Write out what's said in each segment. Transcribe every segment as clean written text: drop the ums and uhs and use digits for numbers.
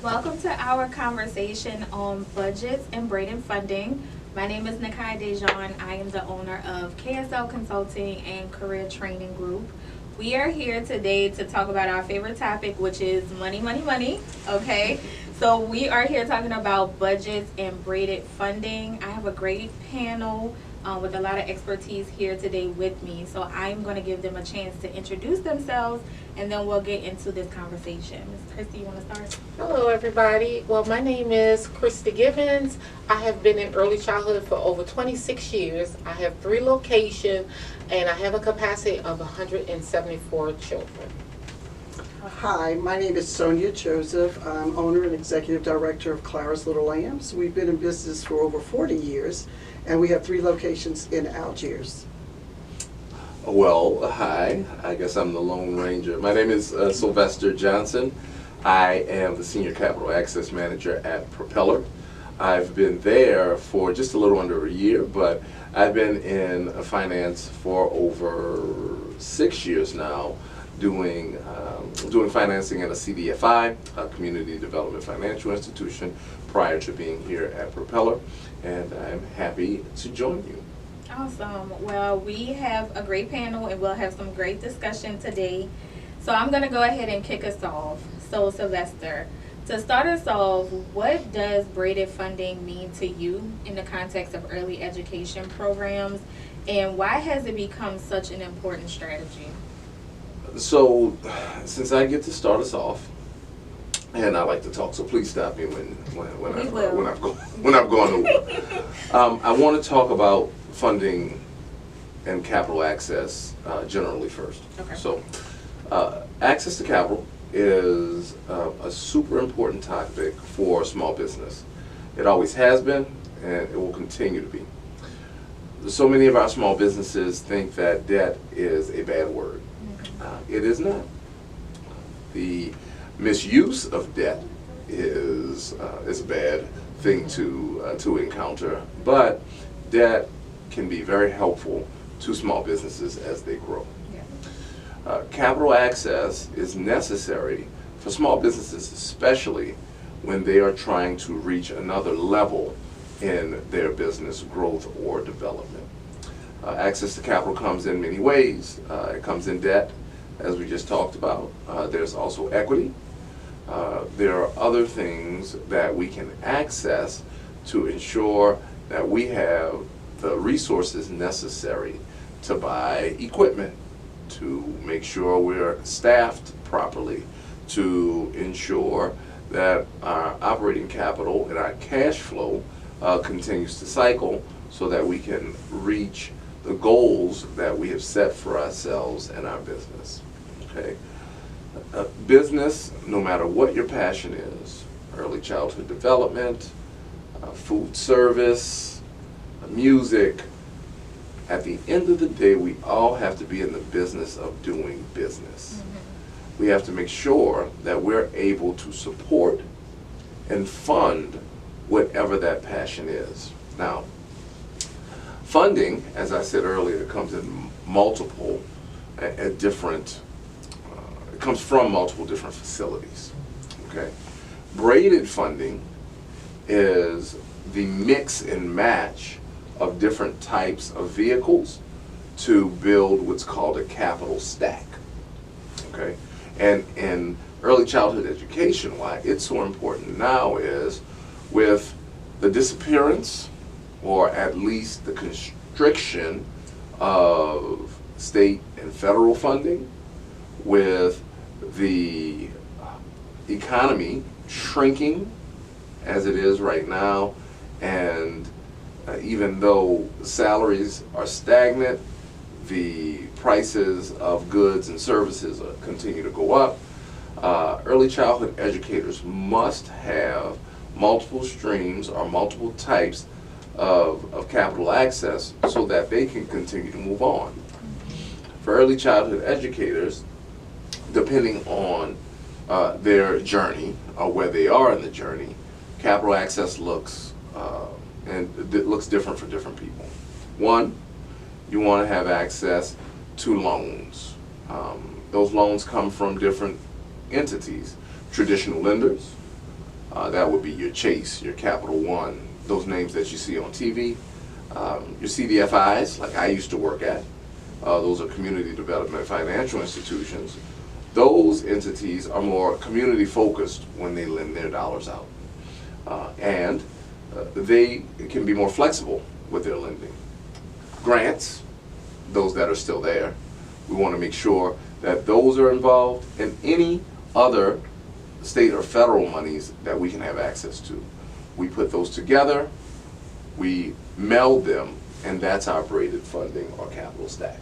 Welcome to our conversation on budgets and braided funding. My name is Nakai Dejan. I am the owner of KSL Consulting and Career Training Group. We are here today to talk about our favorite topic, which is money, money, money. Okay, so we are here talking about budgets and braided funding. I have a great panel with a lot of expertise here today with me. So I'm going to give them a chance to introduce themselves, and then we'll get into this conversation. Ms. Christy, you want to start? Hello, everybody. Well, my name is Christy Gibbons. I have been in early childhood for over 26 years. I have 3 locations, and I have a capacity of 174 children. Hi, my name is Sonia Joseph. I'm owner and executive director of Clara's Little Lambs. We've been in business for over 40 years, and we have 3 locations in Algiers. Well, hi. I guess I'm the Lone Ranger. My name is Sylvester Johnson. I am the Senior Capital Access Manager at Propeller. I've been there for just a little under a year, but I've been in finance for over 6 years now, doing financing at a CDFI, a Community Development Financial Institution, prior to being here at Propeller, and I'm happy to join you. Awesome. Well, we have a great panel and we'll have some great discussion today. So I'm going to go ahead and kick us off. So Sylvester, to start us off, what does braided funding mean to you in the context of early education programs, and why has it become such an important strategy? So, since I get to start us off, and I like to talk, so please stop me when I've gone over. I want to talk about funding and capital access generally first. Okay. So, access to capital is a super important topic for small business. It always has been, and it will continue to be. So many of our small businesses think that debt is a bad word. It is not. The misuse of debt is a bad thing to encounter, but debt can be very helpful to small businesses as they grow. Capital access is necessary for small businesses, especially when they are trying to reach another level in their business growth or development. Access to capital comes in many ways. It comes in debt, as we just talked about. There's also equity. There are other things that we can access to ensure that we have the resources necessary to buy equipment, to make sure we're staffed properly, to ensure that our operating capital and our cash flow continues to cycle so that we can reach the goals that we have set for ourselves and our business. Okay. Business, no matter what your passion is, early childhood development, food service, music, at the end of the day, we all have to be in the business of doing business. We have to make sure that we're able to support and fund whatever that passion is. Now, funding, as I said earlier, comes in multiple different it comes from multiple different facilities. Okay, braided funding is the mix and match of different types of vehicles to build what's called a capital stack. Okay, and in early childhood education, why it's so important now is with the disappearance, or at least the constriction of state and federal funding, with the economy shrinking as it is right now, and even though salaries are stagnant, the prices of goods and services continue to go up. Early childhood educators must have multiple streams or multiple types of capital access so that they can continue to move on. For early childhood educators, depending on their journey or where they are in the journey, capital access looks different for different people. One, you want to have access to loans. Those loans come from different entities: traditional lenders, That would be your Chase, your Capital One, those names that you see on TV. Your CDFIs, like I used to work at, those are community development financial institutions. Those entities are more community focused when they lend their dollars out. And they can be more flexible with their lending. Grants, those that are still there, we want to make sure that those are involved, and any other state or federal monies that we can have access to. We put those together, we meld them, and that's our braided funding or capital stack.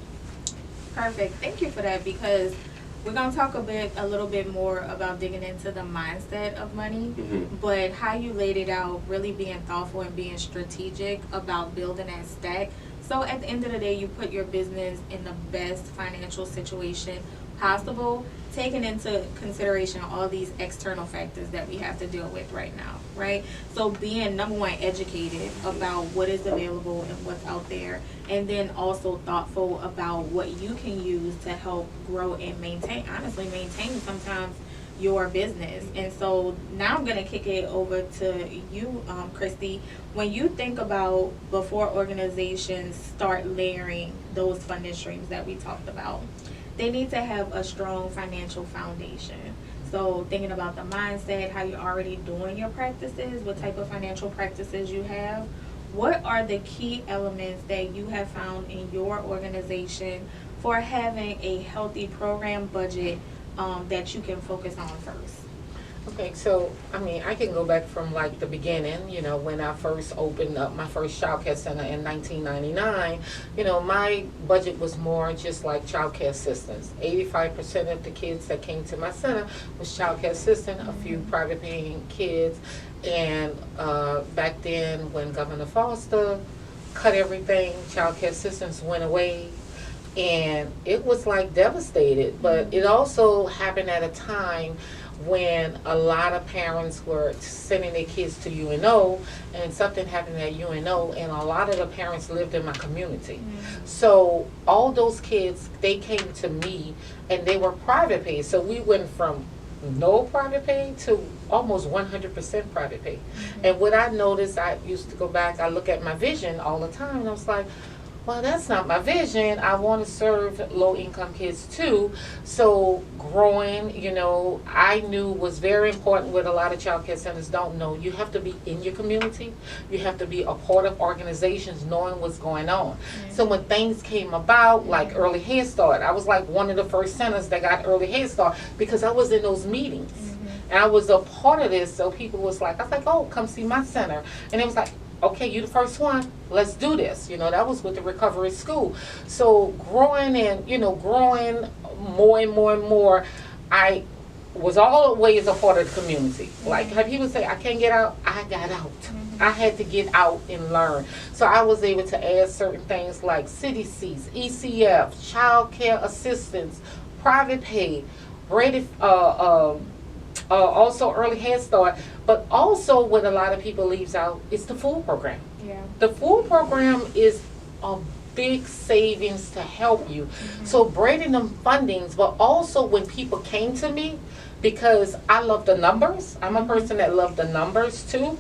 Perfect. Thank you for that, because we're going to talk a little bit more about digging into the mindset of money, but how you laid it out, really being thoughtful and being strategic about building that stack. So at the end of the day, you put your business in the best financial situation possible, taking into consideration all these external factors that we have to deal with right now, right? So being, number one, educated about what is available and what's out there, and then also thoughtful about what you can use to help grow and maintain sometimes your business. And so now I'm going to kick it over to you, Christy. When you think about before organizations start layering those funding streams that we talked about, they need to have a strong financial foundation. So thinking about the mindset, how you're already doing your practices, what type of financial practices you have, what are the key elements that you have found in your organization for having a healthy program budget that you can focus on first? Okay, so, I mean, I can go back from like the beginning, you know, when I first opened up my first childcare center in 1999, you know, my budget was more just like childcare assistants. 85% of the kids that came to my center was childcare assistant, a few private paying kids, and back then when Governor Foster cut everything, childcare assistants went away. And it was like devastated, but it also happened at a time when a lot of parents were sending their kids to UNO, and something happened at UNO, and a lot of the parents lived in my community. So all those kids, they came to me, and they were private pay. So we went from no private pay to almost 100% private pay. And what I noticed, I used to go back, I look at my vision all the time, and I was like, well, that's not my vision. I want to serve low-income kids too. So growing, you know, I knew was very important, what a lot of child care centers don't know. You have to be in your community. You have to be a part of organizations knowing what's going on. So when things came about, like early Head Start, I was like one of the first centers that got early Head Start because I was in those meetings. And I was a part of this, so people was like, I was like, oh, come see my center. And it was like, okay, you the first one, let's do this. You know, that was with the recovery school. So growing and, you know, growing more and more and more, I was always a part of the community. Like, have people say, I can't get out? I got out. I had to get out and learn. So I was able to add certain things like city seats, ECF, child care assistance, private pay, braided, also early Head Start, but also what a lot of people leaves out is the food program. Yeah. The food program is a big savings to help you. So braiding them fundings, but also when people came to me, because I love the numbers, I'm a person that loved the numbers too.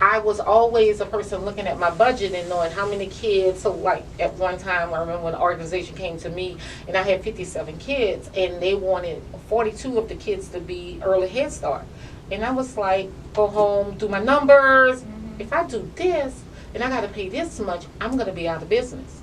I was always a person looking at my budget and knowing how many kids. So like at one time, I remember when the organization came to me and I had 57 kids and they wanted 42 of the kids to be early Head Start. And I was like, go home, do my numbers. If I do this and I got to pay this much, I'm going to be out of business.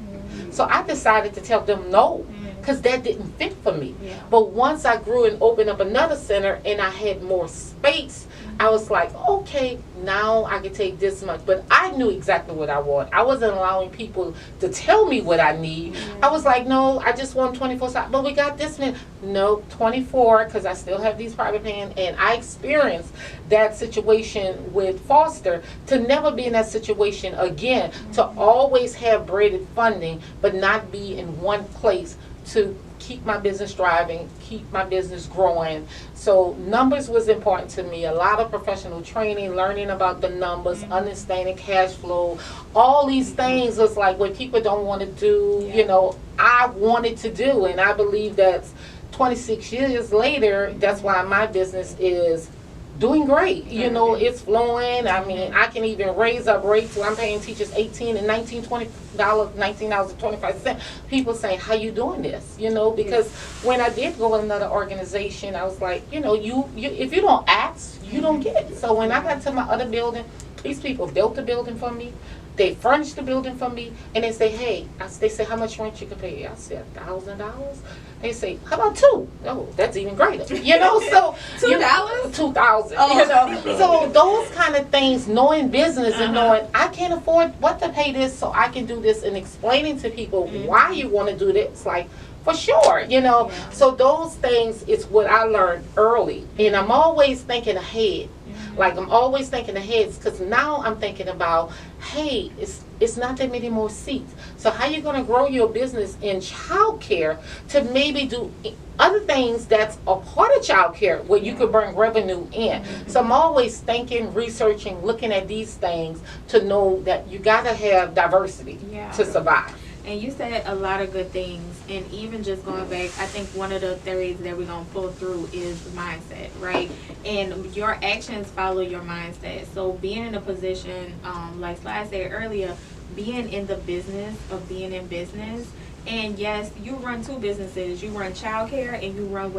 So I decided to tell them no, because that didn't fit for me. But once I grew and opened up another center and I had more space, I was like, okay, now I can take this much. But I knew exactly what I want. I wasn't allowing people to tell me what I need. I was like, no, I just want 24 hours. But we got this many. No, 24, because I still have these private paying. And I experienced that situation with Foster, to never be in that situation again, to always have braided funding, but not be in one place to keep my business driving, keep my business growing. So numbers was important to me. A lot of professional training, learning about the numbers, understanding cash flow, all these things was like what people don't want to do, you know, I wanted to do. And I believe that's 26 years later, that's why my business is doing great. You know, it's flowing. I mean, I can even raise up rates where I'm paying teachers $18 and $19.25. People saying, how you doing this? You know, because when I did go with another organization, I was like, you know, you if you don't ask, you don't get. So when I got to my other building, these people built the building for me. They furnished the building for me, and they say, hey, they say, how much rent you can pay? I said, $1,000. They say, how about $2,000? Oh, that's even greater. You know, so $2? $2,000. Oh. You know, so those kind of things, knowing business and knowing I can't afford what to pay this, so I can do this, and explaining to people why you want to do this, like. For sure, you know. Yeah. So those things is what I learned early, and I'm always thinking ahead. Like I'm always thinking ahead, because now I'm thinking about, hey, it's not that many more seats. So how you gonna grow your business in childcare to maybe do other things that's a part of childcare where you could bring revenue in. So I'm always thinking, researching, looking at these things to know that you gotta have diversity to survive. And you said a lot of good things, and even just going back, I think one of the theories that we're going to pull through is mindset, right? And your actions follow your mindset. So being in a position, like Sly said earlier, being in the business of being in business, and yes, you run two businesses. You run childcare and you run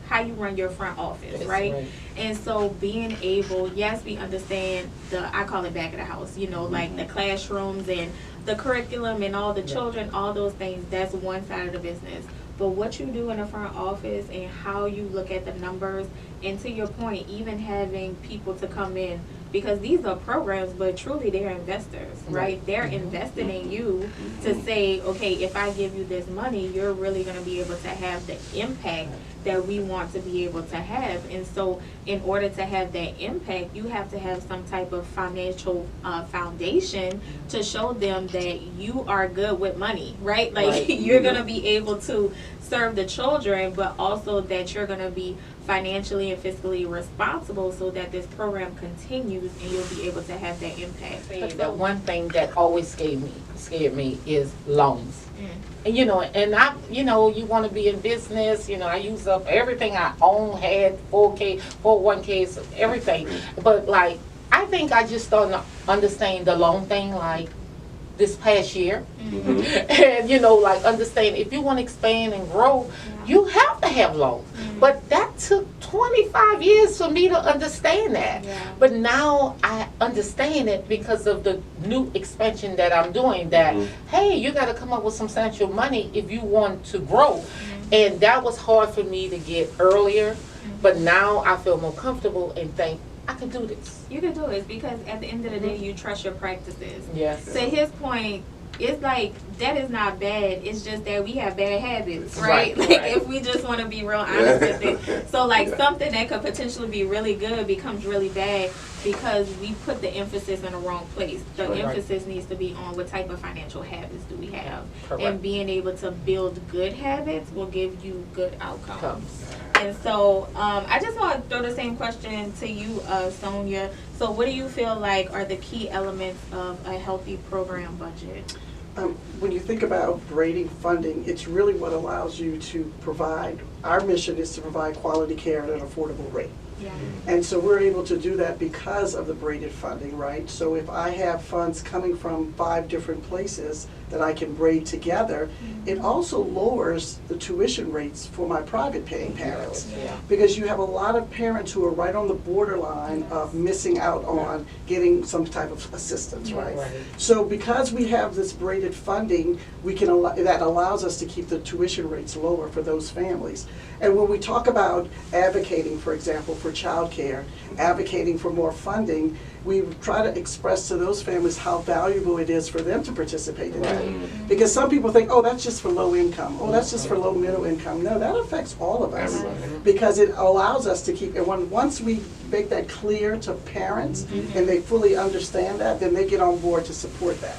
how you run your front office, right? And so being able, yes, we understand I call it back of the house, you know, like the classrooms and the curriculum and all the children, all those things, that's one side of the business. But what you do in the front office and how you look at the numbers, and to your point, even having people to come in, because these are programs, but truly they're investors, right? They're investing in you to say, okay, if I give you this money, you're really going to be able to have the impact that we want to be able to have. And so in order to have that impact, you have to have some type of financial foundation to show them that you are good with money, right? Like you're going to be able to serve the children, but also that you're going to be financially and fiscally responsible so that this program continues and you'll be able to have that impact. The one thing that always scared me is loans. And you know, and you want to be in business, you know, I use up everything I own, had 401ks, everything. But like, I think I just started to understand the loan thing, like this past year. And you know, like understand if you want to expand and grow, you have to have loans. But that took 25 years for me to understand that. But now I understand it because of the new expansion that I'm doing, that hey, you got to come up with substantial money if you want to grow. And that was hard for me to get earlier, but now I feel more comfortable and think I can do this. You can do it because at the end of the day, you trust your practices. Yes. To his point, it's like that is not bad. It's just that we have bad habits, right? Like if we just want to be real honest with it. So like something that could potentially be really good becomes really bad because we put the emphasis in the wrong place. The emphasis needs to be on what type of financial habits do we have. And being able to build good habits will give you good outcomes. And so I just want to throw the same question to you, Sonia. So what do you feel like are the key elements of a healthy program budget? When you think about braiding funding, it's really what allows you to provide, our mission is to provide quality care at an affordable rate. And so we're able to do that because of the braided funding, right? So if I have funds coming from 5 different places that I can braid together, it also lowers the tuition rates for my private paying parents. Because you have a lot of parents who are right on the borderline of missing out on getting some type of assistance, right? So because we have this braided funding, we can that allows us to keep the tuition rates lower for those families. And when we talk about advocating, for example, for childcare, advocating for more funding, we try to express to those families how valuable it is for them to participate in that. Because some people think, oh, that's just for low income. Oh, that's just for low middle income. No, that affects all of us. Because it allows us to keep, and once we make that clear to parents and they fully understand that, then they get on board to support that.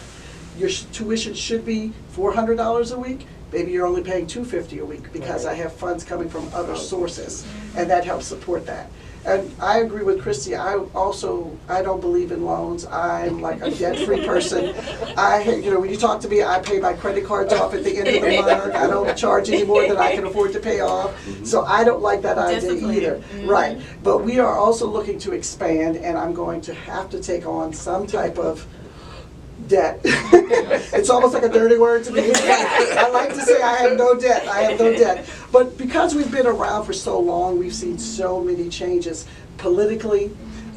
Your tuition should be $400 a week. Maybe you're only paying $250 a week because I have funds coming from other sources, and that helps support that. And I agree with Christy. I don't believe in loans. I'm like a debt-free person. When you talk to me, I pay my credit cards off at the end of the month. I don't charge any more than I can afford to pay off. So I don't like that idea either. Right. But we are also looking to expand, and I'm going to have to take on some type of debt. It's almost like a dirty word to me. I like to say I have no debt. I have no debt. But because we've been around for so long, we've seen so many changes politically.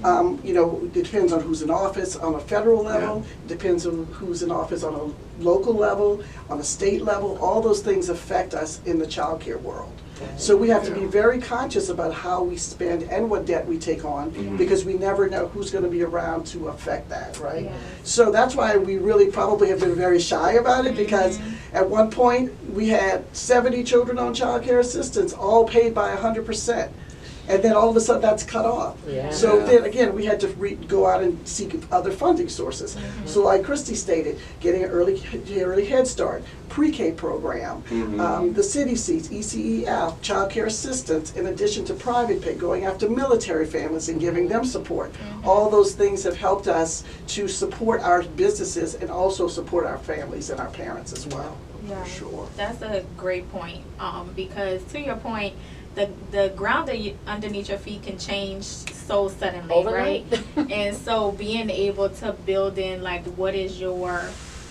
It depends on who's in office on a federal level. It depends on who's in office on a local level, on a state level. All those things affect us in the child care world. So we have to be very conscious about how we spend and what debt we take on, because we never know who's going to be around to affect that, right? Yeah. So that's why we really probably have been very shy about it, because at one point we had 70 children on child care assistance, all paid by 100%. And then all of a sudden that's cut off. Yeah. So then again, we had to go out and seek other funding sources. So like Christy stated, getting an early Head Start, pre-K program, the city seats, ECEF, child care assistance, in addition to private pay, going after military families and giving them support. All those things have helped us to support our businesses and also support our families and our parents as well. Yeah, For sure. that's a great point. Because to your point, the ground underneath your feet can change so suddenly, Overnight. right? And so being able to build in like what is your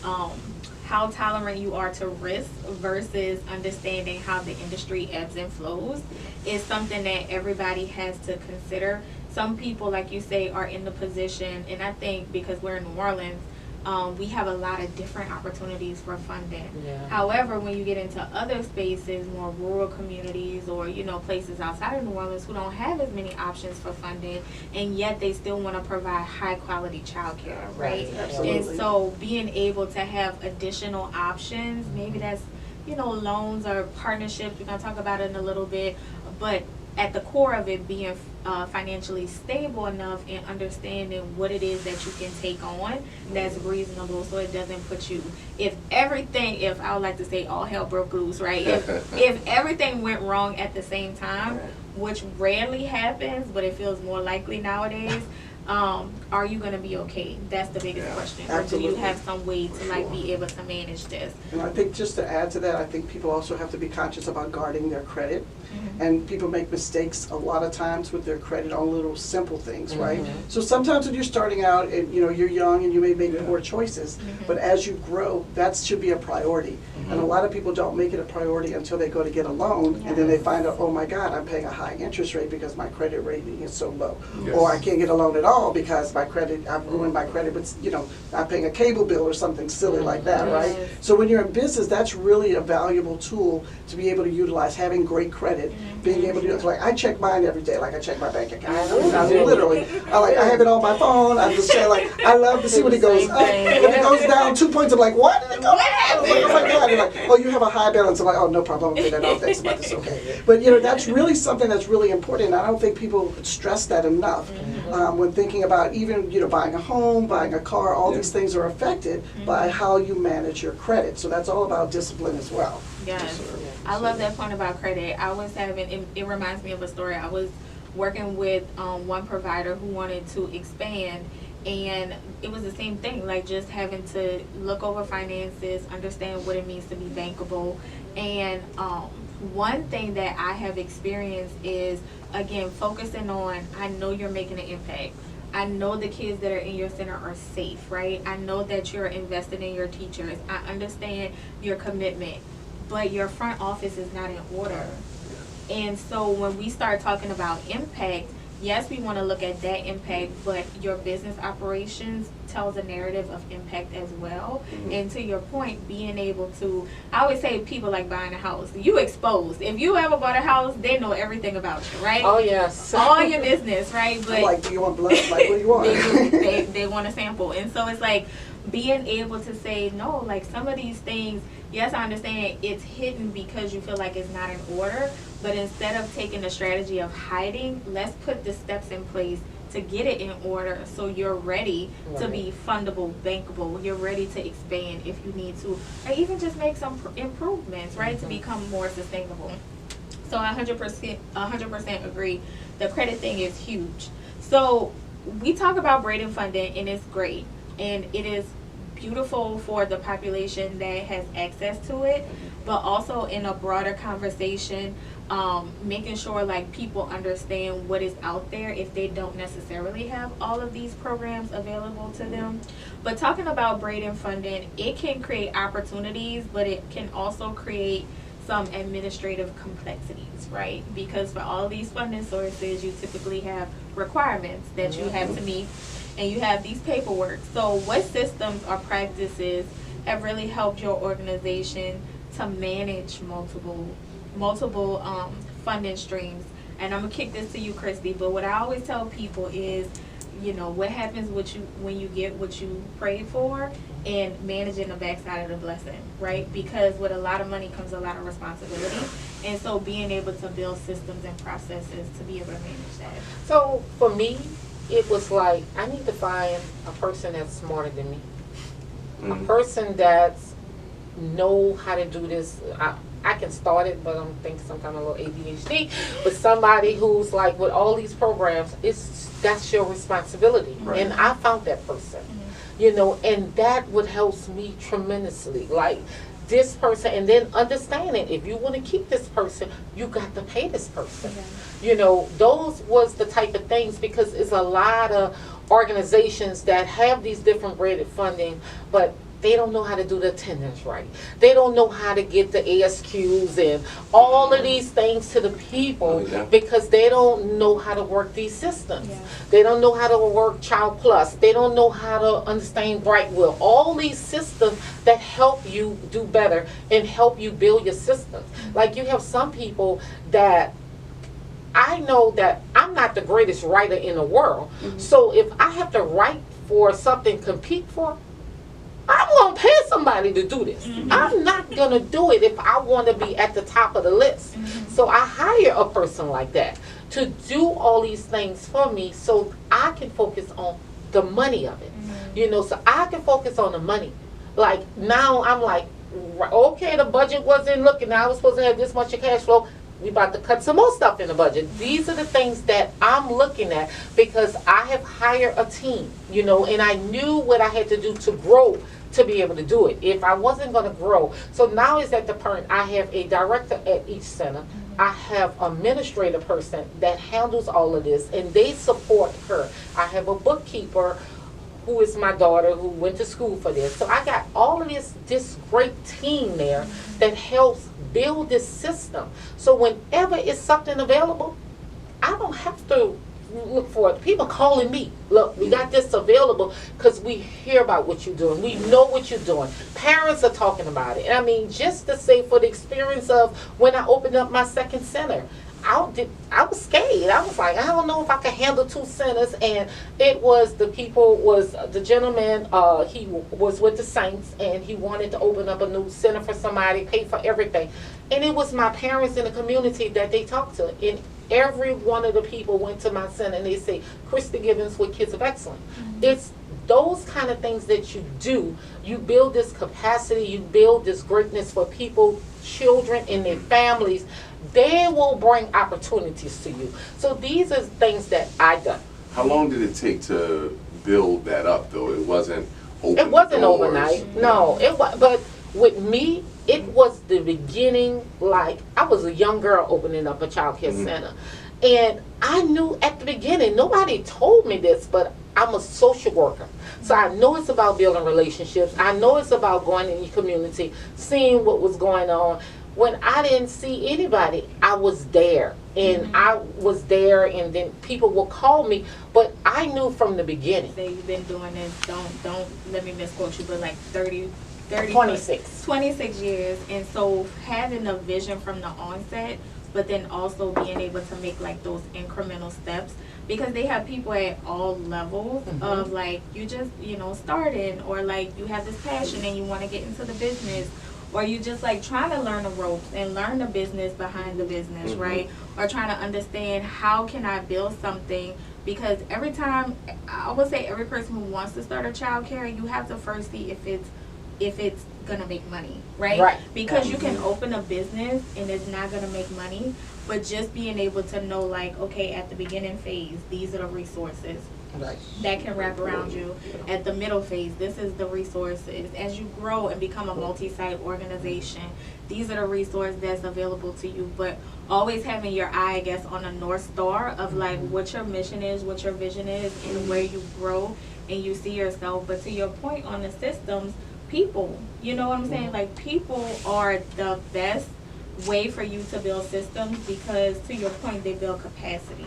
how tolerant you are to risk versus understanding how the industry ebbs and flows is something that everybody has to consider. Some people, like you say, are in the position, and I think because we're in New Orleans, we have a lot of different opportunities for funding. Yeah. However, when you get into other spaces, more rural communities or, places outside of New Orleans who don't have as many options for funding, and yet they still want to provide high quality childcare, right? Absolutely. And so being able to have additional options, maybe that's, loans or partnerships, we're going to talk about it in a little bit, but at the core of it being financially stable enough and understanding what it is that you can take on that's reasonable, so it doesn't put you, if I would like to say all hell broke loose, right? If everything went wrong at the same time, which rarely happens, but it feels more likely nowadays, are you going to be okay? That's the biggest question. Absolutely. Or do you have some way to be able to manage this? And I think just to add to that, I think people also have to be conscious about guarding their credit. And people make mistakes a lot of times with their credit on little simple things, right? So sometimes when you're starting out and you're young and you may make poor choices, but as you grow, that should be a priority. And a lot of people don't make it a priority until they go to get a loan, and then they find out, oh my God, I'm paying a high interest rate because my credit rating is so low. Or I can't get a loan at all because I've ruined my credit with, I'm paying a cable bill or something silly like that, right? So when you're in business, that's really a valuable tool to be able to utilize, having great credit, being able to do it. Like I check mine every day, like I check my bank account. Literally, I have it on my phone. I'm just saying, like, I love to see when it goes up. If it goes down 2 points, I'm like, what did it go down? Oh my God. You're like, oh, you have a high balance. I'm like, oh, no problem. I'll pay that off. Thanks about this. Okay. But that's really something that's really important. I don't think people stress that enough when thinking about even buying a home, buying a car. All these things are affected by how you manage your credit. So that's all about discipline as well. Yes. I love that point about credit. I was having, it reminds me of a story. I was working with one provider who wanted to expand, and it was the same thing, like just having to look over finances, understand what it means to be bankable. And one thing that I have experienced is, again, focusing on, I know you're making an impact. I know the kids that are in your center are safe, right? I know that you're invested in your teachers. I understand your commitment, but your front office is not in order. And so when we start talking about impact, yes, we want to look at that impact, but your business operations tells a narrative of impact as well. And to your point, being able to, I always say people like buying a house. You exposed. If you ever bought a house, they know everything about you, right? Oh, yes. All your business, right? But like, do you want blood? Like, what do you want? they want a sample. And so it's like being able to say, no, like some of these things, yes, I understand it's hidden because you feel like it's not in order, but instead of taking the strategy of hiding, let's put the steps in place to get it in order so you're ready to be fundable, bankable. You're ready to expand if you need to, or even just make some improvements, right, to become more sustainable. So I 100% agree. The credit thing is huge. So we talk about braided funding, and it's great, and it is beautiful for the population that has access to it, but also in a broader conversation, making sure like people understand what is out there if they don't necessarily have all of these programs available to them. But talking about braided funding, it can create opportunities, but it can also create some administrative complexities, right? Because for all these funding sources, you typically have requirements that you have to meet, and you have these paperwork. So what systems or practices have really helped your organization to manage multiple funding streams? And I'm gonna kick this to you, Christy, but what I always tell people is, you know, what happens when you get what you prayed for, and managing the backside of the blessing, right? Because with a lot of money comes a lot of responsibility, and so being able to build systems and processes to be able to manage that. So for me, it was like, I need to find a person that's smarter than me. A person that's know how to do this. I can start it, but I'm thinking some kind of little ADHD. But somebody who's like, with all these programs, that's your responsibility. Right. And I found that person, you know, and that would help me tremendously. Like, this person, and then understanding, if you want to keep this person, you got to pay this person. You know, those was the type of things, because it's a lot of organizations that have these different braided funding, but they don't know how to do the attendance right. They don't know how to get the ASQs and all of these things to the people, because they don't know how to work these systems. They don't know how to work Child Plus. They don't know how to understand Brightwell. All these systems that help you do better and help you build your systems. Like, you have some people that, I know that I'm not the greatest writer in the world. So if I have to write for something, compete for, I'm going to pay somebody to do this. I'm not going to do it if I want to be at the top of the list. So I hire a person like that to do all these things for me, so I can focus on the money of it. You know, so I can focus on the money. Like, now I'm like, okay, the budget wasn't looking. I was supposed to have this much of cash flow. We about to cut some more stuff in the budget. These are the things that I'm looking at, because I have hired a team, you know, and I knew what I had to do to grow to be able to do it. If I wasn't going to grow. So now is at the point, I have a director at each center. I have an administrative person that handles all of this, and they support her. I have a bookkeeper who is my daughter, who went to school for this. So I got all of this great team there that helps build this system. So whenever it's something available, I don't have to look for it. People calling me, look, we got this available, because we hear about what you're doing. We know what you're doing. Parents are talking about it. I mean, just to say, for the experience of when I opened up my second center, I was scared. I was like, I don't know if I can handle 2 centers. And it was the gentleman, he was with the Saints, and he wanted to open up a new center for somebody, pay for everything. And it was my parents in the community that they talked to. And every one of the people went to my center, and they say, Christy Givens with Kids of Excellence. It's those kind of things that you do. You build this capacity, you build this greatness for people, children and their families. They will bring opportunities to you. So these are things that I done. How long did it take to build that up, though? It wasn't open. It wasn't doors. overnight. No, it was. But with me, it was the beginning. Like, I was a young girl opening up a child care center, and I knew at the beginning. Nobody told me this, but I'm a social worker, so I know it's about building relationships. I know it's about going in your community, seeing what was going on. When I didn't see anybody, I was there, and and then people will call me, but I knew from the beginning. Say you've been doing this, don't let me misquote you, but like 26 years. And so having a vision from the onset, but then also being able to make like those incremental steps, because they have people at all levels of, like, you just, you know, starting, or like you have this passion and you want to get into the business, or you just like trying to learn the ropes and learn the business behind the business, right? Or trying to understand, how can I build something? Because every time, I would say every person who wants to start a child care, you have to first see if it's gonna make money, right? Because you can open a business and it's not gonna make money, but just being able to know, like, okay, at the beginning phase, these are the resources Right. that can wrap around you. At the middle phase, this is the resources. As you grow and become a multi-site organization, these are the resources that's available to you. But always having your eye, I guess, on a North Star of like what your mission is, what your vision is, and where you grow and you see yourself. But to your point on the systems, people, you know what I'm saying? Like, people are the best way for you to build systems, because to your point, they build capacity.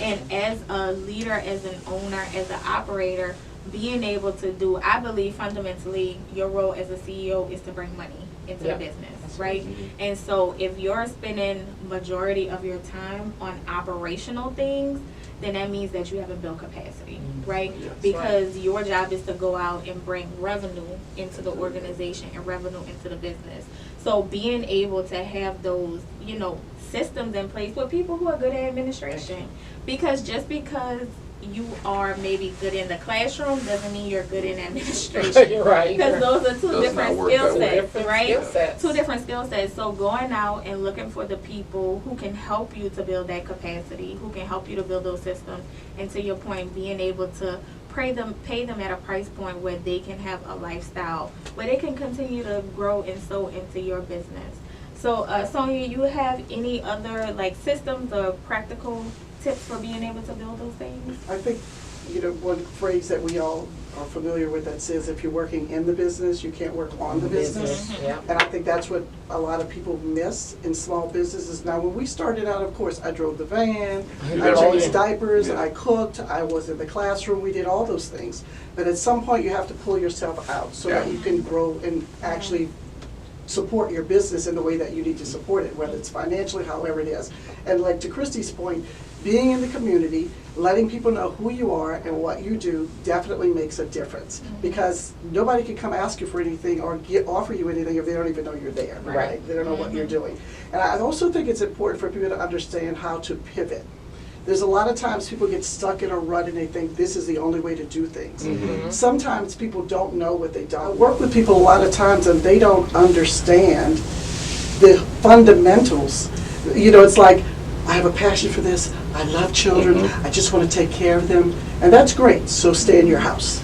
And as a leader, as an owner, as an operator, being able to do, I believe fundamentally your role as a CEO is to bring money into the business, right? And so if you're spending majority of your time on operational things, then that means that you haven't built capacity, right? Yes. Because your job is to go out and bring revenue into the organization and revenue into the business. So being able to have those, you know, systems in place with people who are good at administration. Because just because you are maybe good in the classroom doesn't mean you're good in administration. Right. Because those are two Does different not work skill that way. sets, right? Skill sets. Two different skill sets. So going out and looking for the people who can help you to build that capacity, who can help you to build those systems, and to your point, being able to pay them at a price point where they can have a lifestyle, where they can continue to grow and sow into your business. So Sonia, you have any other like systems or practical tips for being able to build those things? I think, you know, one phrase that we all are familiar with that says if you're working in the business, you can't work on the business. Yeah. And I think that's what a lot of people miss in small businesses. Now, when we started out, of course, I drove the van, I changed diapers, Yeah. I cooked, I was in the classroom, we did all those things. But at some point, you have to pull yourself out so that Yeah. you can grow and actually support your business in the way that you need to support it, whether it's financially, however it is. And like to Christy's point, being in the community, letting people know who you are and what you do definitely makes a difference. Because nobody can come ask you for anything or offer you anything if they don't even know you're there, right? They don't know what you're doing. And I also think it's important for people to understand how to pivot. There's a lot of times people get stuck in a rut and they think this is the only way to do things. Sometimes people don't know what they do. I work with people a lot of times and they don't understand the fundamentals. You know, it's like, I have a passion for this, I love children, I just want to take care of them, and that's great, so stay in your house.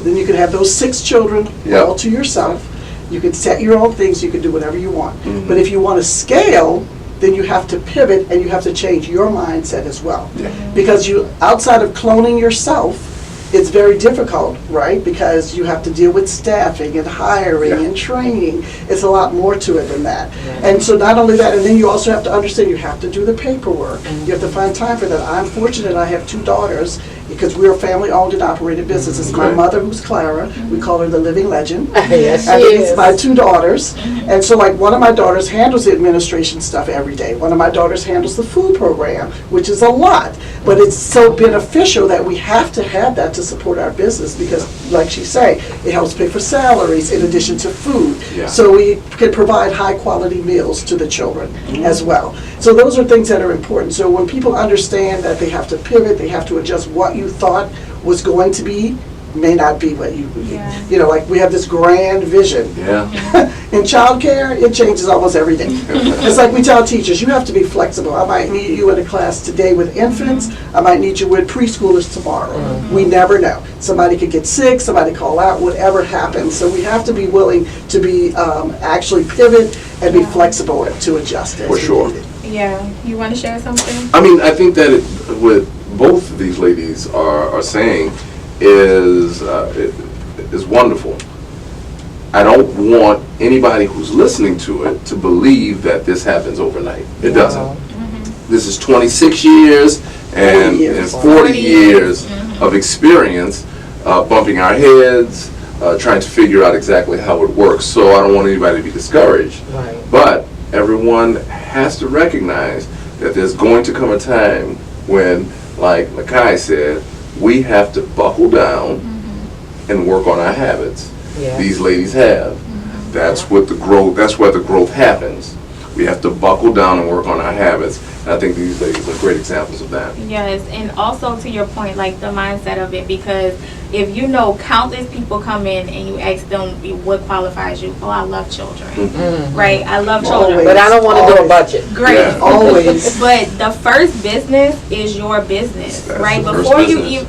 Then you can have those 6 children all to yourself, you can set your own things, you can do whatever you want. But if you want to scale, then you have to pivot and you have to change your mindset as well. Because you, outside of cloning yourself, it's very difficult, right? Because you have to deal with staffing and hiring and training. It's a lot more to it than that. And so not only that, and then you also have to understand you have to do the paperwork. You have to find time for that. I'm fortunate I have 2 daughters because we're a family-owned and operated business. It's my mother, who's Clara. We call her the living legend. Yes, And she it's is. my 2 daughters. And so like one of my daughters handles the administration stuff every day. One of my daughters handles the food program, which is a lot. But it's so beneficial that we have to have that to support our business because, like she say, it helps pay for salaries in addition to food. Yeah. So we can provide high-quality meals to the children as well. So those are things that are important. So when people understand that they have to pivot, they have to adjust what you thought was going to be, may not be what you, you know, like we have this grand vision. In childcare, it changes almost every day. It's like we tell teachers, you have to be flexible. I might need you in a class today with infants, I might need you with preschoolers tomorrow. We never know. Somebody could get sick, somebody call out, whatever happens. So we have to be willing to be actually pivot and be flexible to adjust as For sure. needed. Yeah, you want to share something? I mean, I think that what both of these ladies are saying is wonderful. I don't want anybody who's listening to it to believe that this happens overnight. It doesn't. This is 26 years and 40 years of experience bumping our heads, trying to figure out exactly how it works. So I don't want anybody to be discouraged. But everyone has to recognize that there's going to come a time when, like Nakai said, we have to buckle down and work on our habits. These ladies have. That's what the growth. That's where the growth happens. We have to buckle down and work on our habits. And I think these ladies are great examples of that. Yes, and also to your point, like the mindset of it, because if you know countless people come in and you ask them what qualifies you, oh, I love children, right? I love children. Always. But I don't want to do a budget. Great. Yeah. Always. But the first business is your business, That's right? the first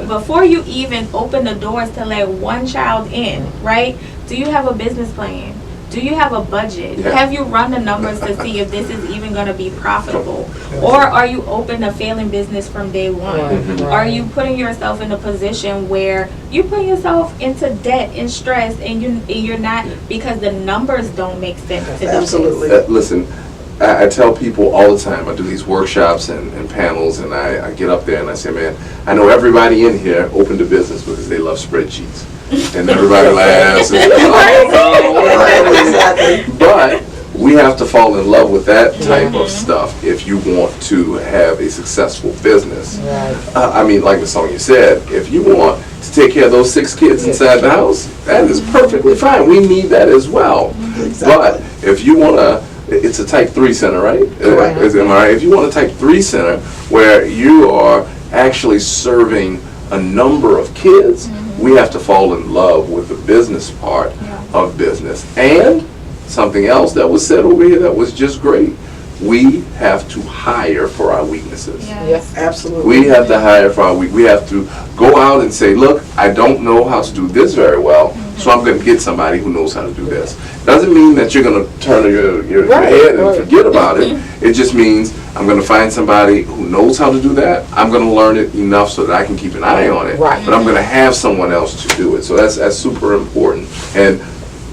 Before you even open the doors to let one child in, right? Do you have a business plan? Do you have a budget? Yeah. Have you run the numbers to see if this is even going to be profitable? Or are you open to failing business from day one? Right. Are you putting yourself in a position where you put yourself into debt and stress and you're not, because the numbers don't make sense to do this? Absolutely. Listen, I tell people all the time, I do these workshops and panels, and I get up there and I say, man, I know everybody in here opened a business because they love spreadsheets. And everybody laughs. And, but we have to fall in love with that type of stuff if you want to have a successful business. I mean, like Ms. Sonia said, if you want to take care of those 6 kids inside the house, that is perfectly fine. We need that as well. Exactly. But if you want to, it's a type 3 center, right? Correct. Am I right? If you want a type 3 center where you are actually serving a number of kids, we have to fall in love with the business part of business. And something else that was said over here that was just great, we have to hire for our weaknesses. Yes. Absolutely. We have to hire for our we have to go out and say, look, I don't know how to do this very well, so I'm going to get somebody who knows how to do this. Doesn't mean that you're going to turn your head and forget about it. It just means I'm going to find somebody who knows how to do that. I'm going to learn it enough so that I can keep an eye on it. Right. But I'm going to have someone else to do it. So that's super important. And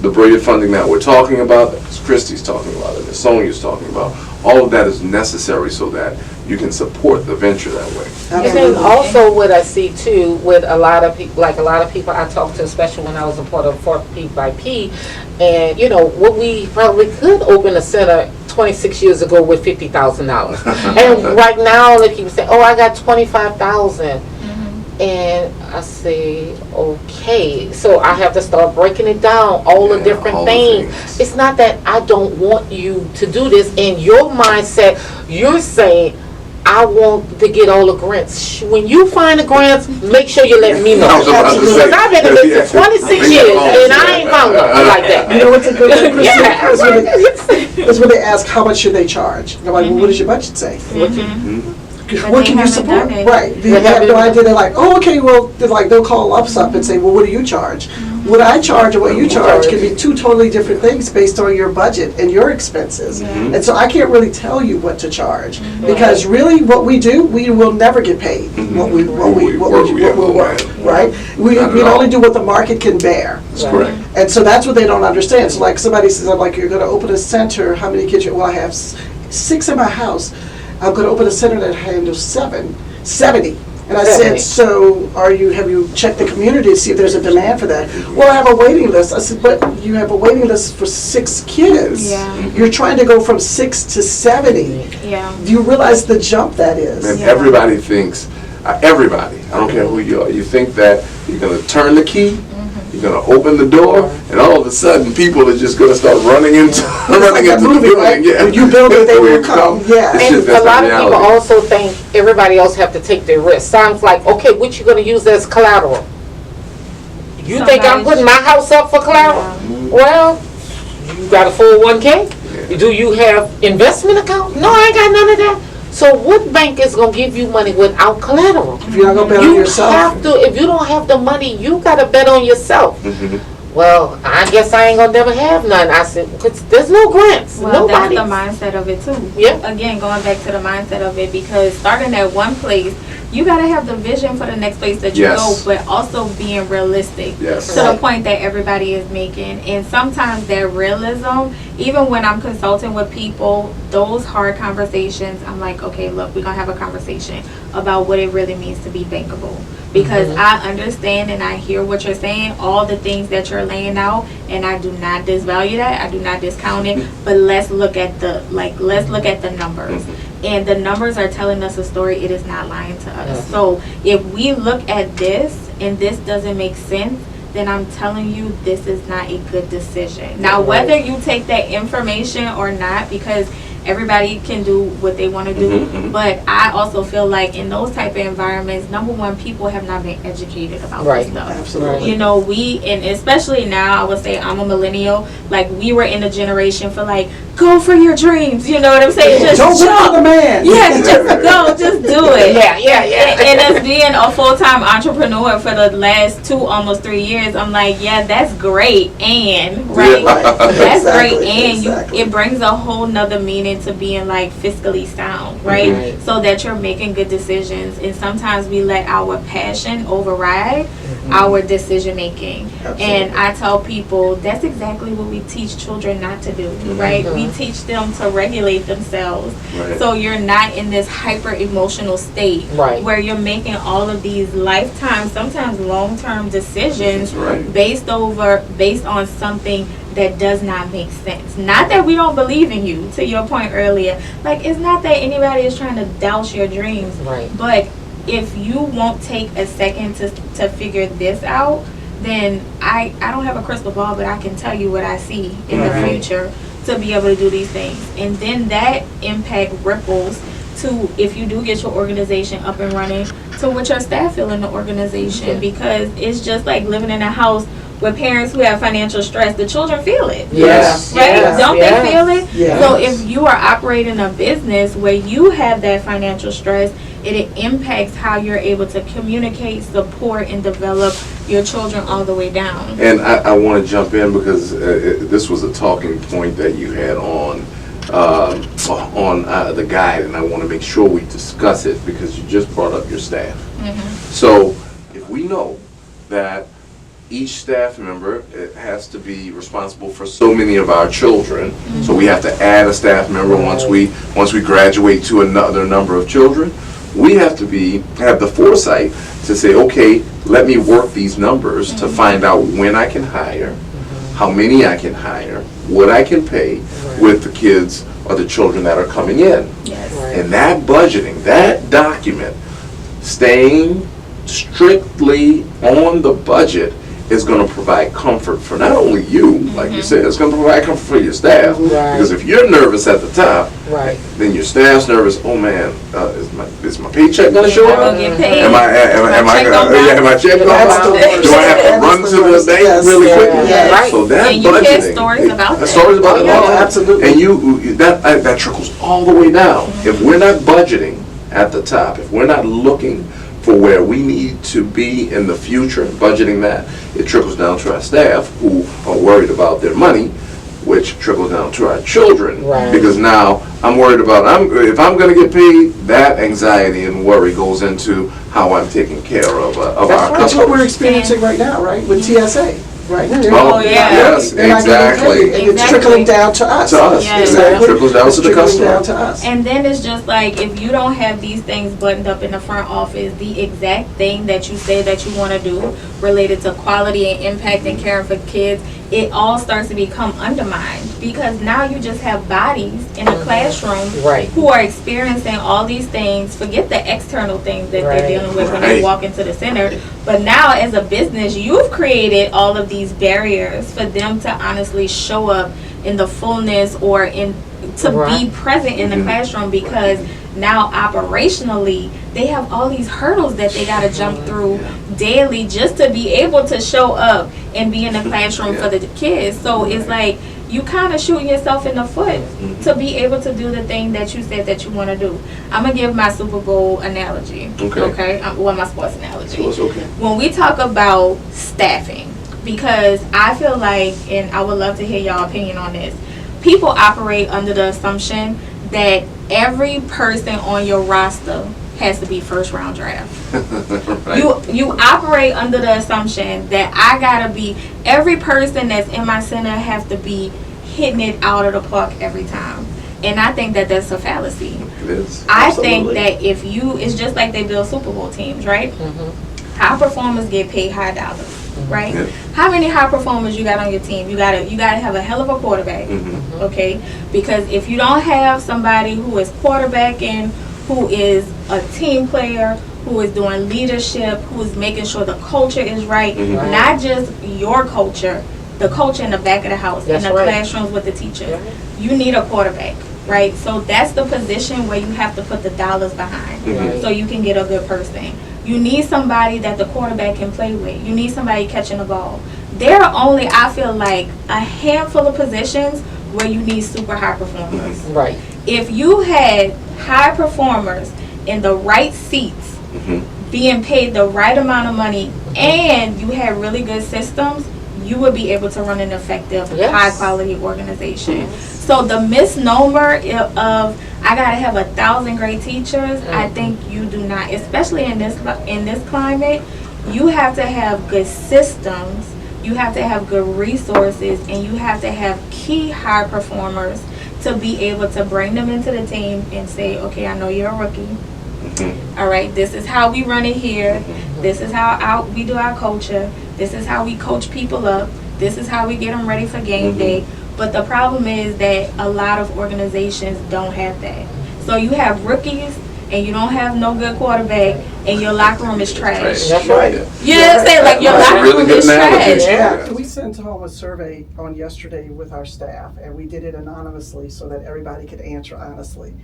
the braided funding that we're talking about, that Ms. Christie's talking about, that Ms. Sonia's talking about, all of that is necessary so that you can support the venture that way. And then also what I see too with a lot of people, like a lot of people I talk to, especially when I was a part of 4P and you know, what we probably could open a center 26 years ago with $50,000. And right now, like people say, oh, I got 25,000. And I say, okay, so I have to start breaking it down, all the different all the things. It's not that I don't want you to do this. In your mindset, you're saying, I want to get all the grants. When you find the grants, make sure you let me know. I was about to say, Because I've been in this for 26 years, and I ain't found nothing like that. You know what's a good one, Yeah. is when they ask how much should they charge. They're like, well, what does your budget say? What they can you haven't support? done it. Right. They have no idea. They're like, oh, okay, well, they'll call us up and say, well, what do you charge? What I charge and what you charge can be 2 totally different things based on your budget and your expenses. And so I can't really tell you what to charge because really what we do, we will never get paid what we will work, right? We can only do what the market can bear. That's correct. And so that's what they don't understand. So like somebody says, I'm like, you're going to open a center, how many kids? Well, I have 6 in my house. I'm going to open a center that handles 70. And I said, so have you checked the community to see if there's a demand for that? Well, I have a waiting list. I said, but you have a waiting list for 6 kids. Yeah. You're trying to go from 6 to 70. Yeah. Do you realize the jump that is? And everybody thinks, everybody, I don't care who you are, you think that you're going to turn the key, you're going to open the door, and all of a sudden people are just going to start running into the building. Right? Yeah. When you build it, they will come. Yeah. And a lot of people also think everybody else have to take their risk. Sounds like, okay, what you going to use as collateral? You think I'm putting my house up for collateral? Well, you got a 401k? Do you have investment account? No, I ain't got none of that. So what bank is going to give you money without collateral? If you're not going to bet on yourself. Have to, if you don't have the money, you got to bet on yourself. Well, I guess I ain't going to never have none. I said, because there's no grants. Well, Nobody. that's the mindset of it too. Yeah. Again, going back to the mindset of it, because starting at one place, you got to have the vision for the next place that you go, but also being realistic to the point that everybody is making. And sometimes that realism, even when I'm consulting with people, those hard conversations, I'm like, okay, look, we're going to have a conversation about what it really means to be bankable. Because I understand and I hear what you're saying, all the things that you're laying out, and I do not disvalue that, I do not discount it, but let's look at the numbers. And the numbers are telling us a story, it is not lying to us. So if we look at this and this doesn't make sense, then I'm telling you this is not a good decision. Now, whether you take that information or not, because everybody can do what they want to do. Mhm. But I also feel like in those type of environments, number one, people have not been educated about this stuff. Absolutely. You know, and especially now, I would say I'm a millennial. Like, we were in a generation for like, go for your dreams. You know what I'm saying? Just Don't jump. look for the man. Yes, just go, just do it. Yeah. And as being a full-time entrepreneur for the last almost 3 years, I'm like, yeah, that's great, and right, that's Exactly, great, and exactly. it brings a whole nother meaning to being like fiscally sound, right? Right. So that you're making good decisions, and sometimes we let our passion override our decision making. Absolutely. And I tell people that's exactly what we teach children not to do, right? We teach them to regulate themselves. Right. So you're not in this hyper emotional state Right. where you're making all of these lifetime, sometimes long-term decisions Right. based on something that does not make sense. Not that we don't believe in you, to your point earlier. Like, it's not that anybody is trying to douse your dreams. Right. But if you won't take a second to figure this out, then I don't have a crystal ball, but I can tell you what I see in the Right. future to be able to do these things. And then that impact ripples to, if you do get your organization up and running, to what your staff feel in the organization. Because it's just like living in a house with parents who have financial stress. The children feel it. Yes. Right? Yes. Don't Yes. they feel it? Yes. So if you are operating a business where you have that financial stress, it impacts how you're able to communicate, support, and develop your children all the way down. And I want to jump in because this was a talking point that you had on the guide, and I want to make sure we discuss it because you just brought up your staff. So if we know that each staff member has to be responsible for so many of our children, so we have to add a staff member once we graduate to another number of children. We have to have the foresight to say, okay, let me work these numbers to find out when I can hire, how many I can hire, what I can pay with the kids or the children that are coming in. Yes. Right. And that budgeting, that document, staying strictly on the budget is going to provide comfort for not only you, like you said, it's going to provide comfort for your staff. Right. Because if you're nervous at the top, Right. then your staff's nervous. Oh man, is my paycheck going to show Am I up? gonna get paid? Am I check gonna bounce? am I check going That's to the bounce? worst. Do I have to That's run the to the worst. bank Yes. really quickly? Yes. So that And you budgeting, hear stories about that. stories about Oh, it yeah. all. Absolutely. And that trickles all the way down. If we're not budgeting at the top, if we're not looking for where we need to be in the future, budgeting that, it trickles down to our staff who are worried about their money, which trickles down to our children. Right. Because now I'm worried about, if I'm going to get paid, that anxiety and worry goes into how I'm taking care of our That's what we're customers. experiencing right now, right, with TSA, right? Oh, yeah. yes, They're not getting exactly. paid, and it's trickling down to us. To us, Yes. it trickles down It's to the trickling customer. down to us. And then it's just like, if you don't have these things buttoned up in the front office, the exact thing that you say that you want to do related to quality and impact and caring for kids, it all starts to become undermined, because now you just have bodies in a classroom Right. who are experiencing all these things. Forget the external things that Right. they're dealing with when they Right. walk into the center, but now as a business, you've created all of these barriers for them to honestly show up in the fullness or to be Right. present in the classroom, because now operationally they have all these hurdles that they got to jump through daily just to be able to show up and be in the classroom for the kids. So it's like you kind of shooting yourself in the foot to be able to do the thing that you said that you want to do. I'm gonna give my Super Bowl analogy. Okay. Well, my sports analogy. So it's okay. When we talk about staffing, because I feel like, and I would love to hear y'all opinion on this, people operate under the assumption that every person on your roster has to be first round draft. Right. You operate under the assumption that I gotta be, every person that's in my center have to be hitting it out of the park every time. And I think that that's a fallacy. It is. I Absolutely. think that if you, it's just like they build Super Bowl teams, right? High performers get paid high dollars, right? Yeah. How many high performers you got on your team? You gotta have a hell of a quarterback, okay? Because if you don't have somebody who is quarterbacking, who is a team player, who is doing leadership, who is making sure the culture is right, Mhm. not just your culture, the culture in the back of the house, That's in the right. classrooms with the teachers. Right. You need a quarterback. right? So that's the position where you have to put the dollars behind, Right. so you can get a good person. You need somebody that the quarterback can play with. You need somebody catching the ball. There are only, I feel like, a handful of positions where you need super high performers. Right. If you had high performers in the right seats, being paid the right amount of money, and you had really good systems, you would be able to run an effective, Yes. high quality organization. So the misnomer of I gotta have 1,000 great teachers, I think you do not, especially in this climate. You have to have good systems, you have to have good resources, and you have to have key high performers to be able to bring them into the team and say, okay, I know you're a rookie. All right, this is how we run it here. This is how we do our culture. This is how we coach people up. This is how we get them ready for game day. But the problem is that a lot of organizations don't have that. So you have rookies and you don't have no good quarterback and your locker room is trash. That's right. You know what I'm saying? Like your That's a locker really room good is analogy. trash. Yeah, we sent home a survey on yesterday with our staff, and we did it anonymously so that everybody could answer honestly.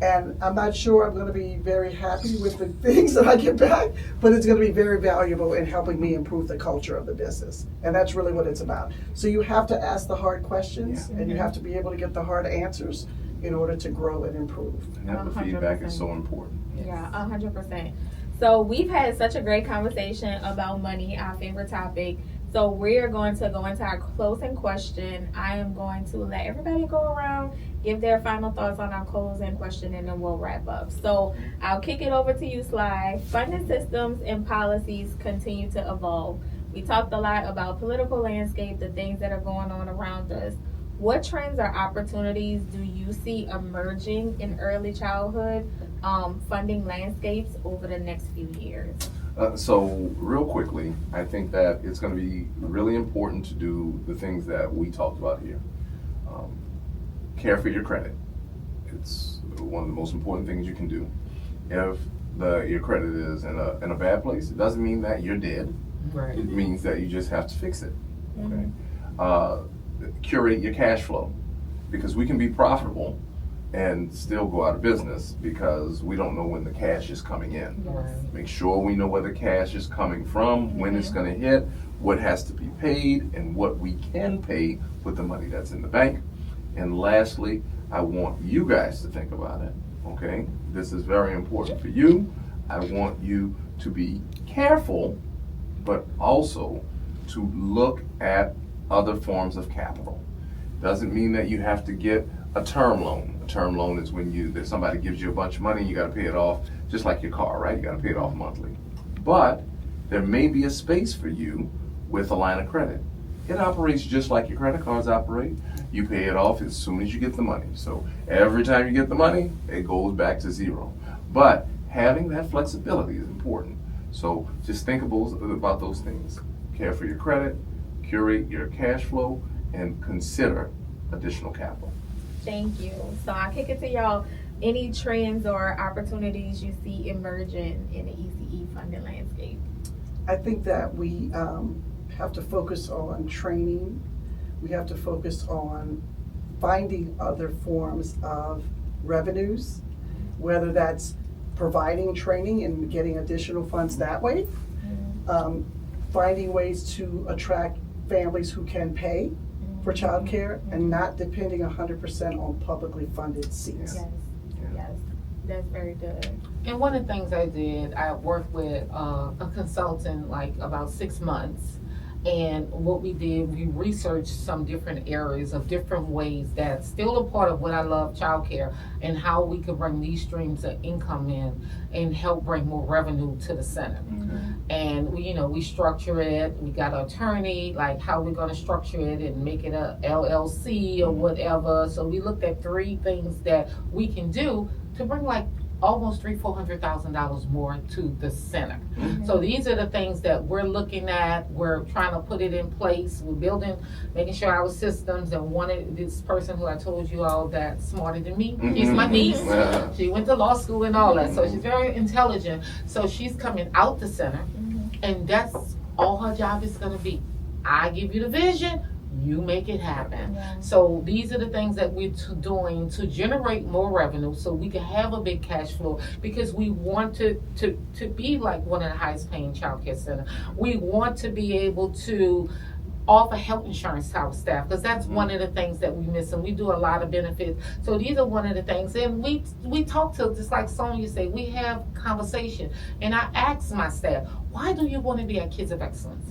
And I'm not sure I'm going to be very happy with the things that I get back, but it's going to be very valuable in helping me improve the culture of the business. And that's really what it's about. So you have to ask the hard questions, and you have to be able to get the hard answers in order to grow and improve. And that the feedback is so important. Yeah, 100%. So we've had such a great conversation about money, our favorite topic. So we're going to go into our closing question. I am going to let everybody go around, give their final thoughts on our closing question, and then we'll wrap up. So I'll kick it over to you, Sly. Funding systems and policies continue to evolve. We talked a lot about political landscape, the things that are going on around us. What trends or opportunities do you see emerging in early childhood funding landscapes over the next few years? So real quickly, I think that it's going to be really important to do the things that we talked about here. Care for your credit. It's one of the most important things you can do. If your credit is in a bad place, it doesn't mean that you're dead. Right. It means that you just have to fix it. Okay. Curate your cash flow, because we can be profitable and still go out of business because we don't know when the cash is coming in. Right. Make sure we know where the cash is coming from, when it's going to hit, what has to be paid, and what we can pay with the money that's in the bank. And lastly, I want you guys to think about it, okay? This is very important for you. I want you to be careful, but also to look at other forms of capital. Doesn't mean that you have to get a term loan. A term loan is when somebody gives you a bunch of money and you got to pay it off, just like your car, right? You got to pay it off monthly. But there may be a space for you with a line of credit. It operates just like your credit cards operate. You pay it off as soon as you get the money. So every time you get the money, it goes back to zero. But having that flexibility is important. So just think about those things. Care for your credit, curate your cash flow, and consider additional capital. Thank you. So I'll kick it to y'all. Any trends or opportunities you see emerging in the ECE funding landscape? I think that we have to focus on training. We have to focus on finding other forms of revenues, whether that's providing training and getting additional funds that way, finding ways to attract families who can pay for childcare and not depending 100% on publicly funded seats. Yes, yes, that's very good. And one of the things I did, I worked with a consultant like about 6 months. And what we did, we researched some different areas of different ways that's still a part of what I love, childcare, and how we could bring these streams of income in and help bring more revenue to the center. And we structure it. We got an attorney, like how we're going to structure it and make it a LLC or whatever. So we looked at 3 things that we can do to bring like almost $400,000 more to the center. So these are the things that we're looking at. We're trying to put it in place. We're building, making sure our systems. And one of this person who I told you all that's smarter than me, she's my niece. She went to law school and all that, so she's very intelligent. So she's coming out the center, and that's all her job is going to be. I give you the vision. you make it happen. Yeah. So these are the things that we're doing to generate more revenue so we can have a big cash flow, because we want to be like one of the highest paying childcare centers. We want to be able to offer health insurance to our staff, because that's one of the things that we miss, and we do a lot of benefits. So these are one of the things, and we talk to, just like Sonia said, we have conversation, and I ask my staff, why do you want to be at Kids of Excellence?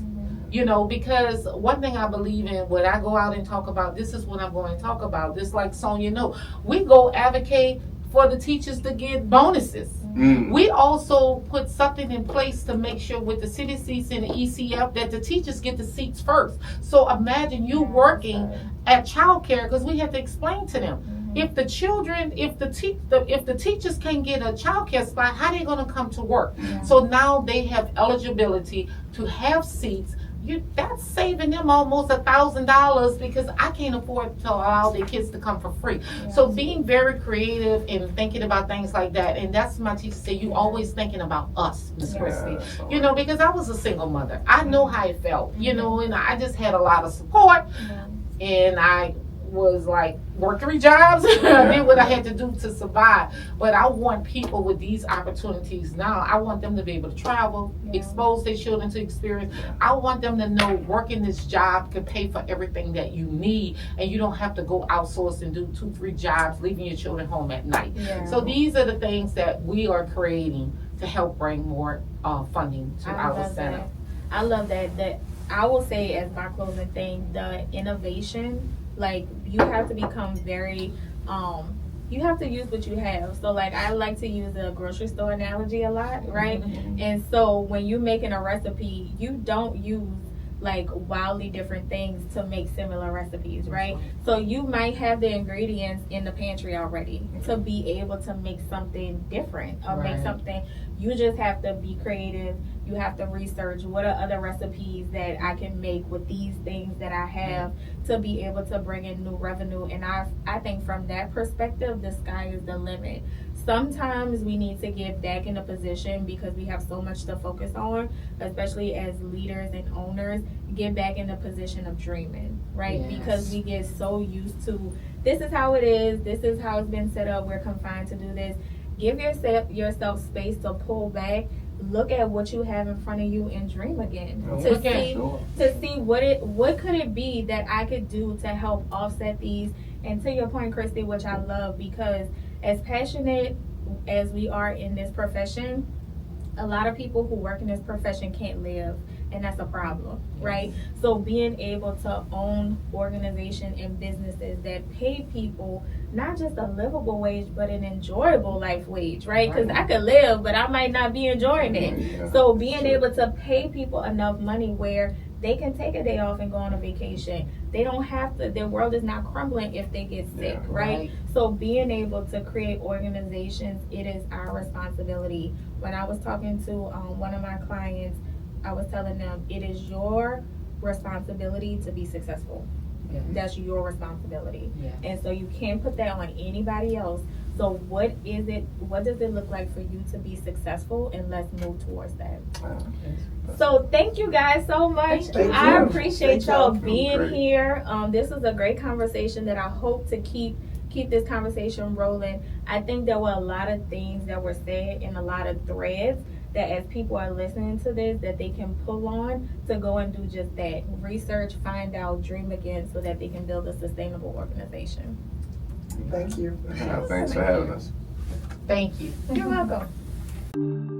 You know, because one thing I believe in, when I go out and talk about, this is what I'm going to talk about. Just like Sonia we go advocate for the teachers to get bonuses. We also put something in place to make sure with the city seats and the ECF that the teachers get the seats first. So imagine you working at childcare, because we have to explain to them, if the children, if the teachers can't get a childcare spot, how are they going to come to work? So now they have eligibility to have seats. That's saving them almost $1,000, because I can't afford to allow their kids to come for free. So being very creative and thinking about things like that, and that's my teacher say, you always thinking about us, Miss Christie. You know, because I was a single mother. I know how it felt, you know, and I just had a lot of support, and I was like working 3 jobs. I did what I had to do to survive. But I want people with these opportunities now, I want them to be able to travel, expose their children to experience. I want them to know working this job can pay for everything that you need, and you don't have to go outsource and do 2-3 jobs, leaving your children home at night. So these are the things that we are creating to help bring more funding to our center. I love that I will say, as my closing thing, the innovation, like, you have to become very, you have to use what you have. So, like, I like to use the grocery store analogy a lot, right? And so when you're making a recipe, you don't use like wildly different things to make similar recipes, right? So you might have the ingredients in the pantry already to be able to make something different or make something. You just have to be creative. You have to research what are other recipes that I can make with these things that I have to be able to bring in new revenue. And I think from that perspective, the sky is the limit. Sometimes we need to get back in a position, because we have so much to focus on, especially as leaders and owners, get back in a position of dreaming, right? Because we get so used to, this is how it is, this is how it's been set up, we're confined to do this. Give yourself space to pull back, look at what you have in front of you, and dream again. To see what could it be that I could do to help offset these. And to your point, Christy, which I love, because as passionate as we are in this profession, a lot of people who work in this profession can't live, and that's a problem, right? So being able to own organizations and businesses that pay people not just a livable wage, but an enjoyable life wage, right? Because I could live, but I might not be enjoying it. So being able to pay people enough money where they can take a day off and go on a vacation. They don't have to, their world is not crumbling if they get sick, right? So being able to create organizations, it is our responsibility. When I was talking to one of my clients, I was telling them, it is your responsibility to be successful. That's your responsibility. And so you can't put that on anybody else. So what does it look like for you to be successful, and let's move towards that. So thank you guys so much. I appreciate y'all being here. This was a great conversation that I hope to keep this conversation rolling. I think there were a lot of things that were said and a lot of threads that as people are listening to this, that they can pull on to go and do just that. Research, find out, dream again, so that they can build a sustainable organization. Thank you. Thanks for having us. Thank you. You're welcome.